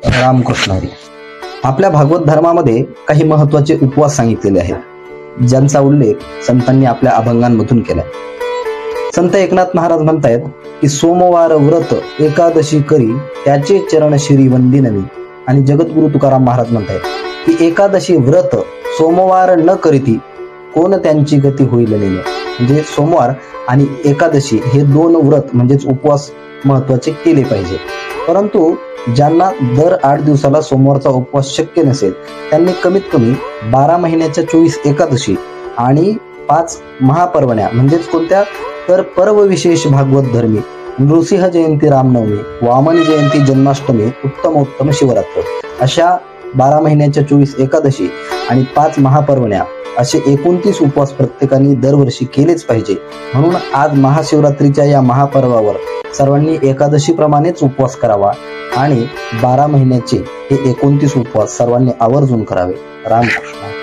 रामकृष्ण हरी. आपल्या भागवत धर्मामध्ये काही महत्वाचे उपवास सांगितलेले आहेत, ज्यांचा उल्लेख संतांनी आपल्या अभंगांमधून केलाय. संत एकनाथ महाराज म्हणतायत की सोमवार व्रत एकादशी करी त्याचे चरण श्री वंदिनवी. आणि जगद्गुरु तुकाराम महाराज म्हणतायत की एकादशी व्रत सोमवार न करीती कोण त्यांची गती होईल नेम. म्हणजे सोमवार आणि एकादशी हे दोन व्रत म्हणजेच उपवास महत्वाचे केले पाहिजे. परंतु ज्यांना दर 8 दिवसाला सोमवारचा उपवास शक्य नसेल त्यांनी कमीत कमी 12 महिन्याच्या 24 एकादशी आणि 5 महापर्वण्या म्हणजेच कोणत्या तर पर्व विशेष भागवत धर्मी, नृसिंह जयंती रामनवमी, वामन जयंती जन्माष्टमी, उत्तमोत्तम शिवरात्र अशा 12 महिन्याच्या 24 एकादशी आणि 5 महापर्वण्या असे 29 उपवास प्रत्येकाने दरवर्षी केलेच पाहिजे. म्हणून आज महाशिवरात्रीच्या या महापर्वावर सर्वांनी एकादशी प्रमाणेच उपवास करावा आणि 12 महिन्याचे हे 29 उपवास सर्वांनी आवर्जून करावे. रामकृष्ण.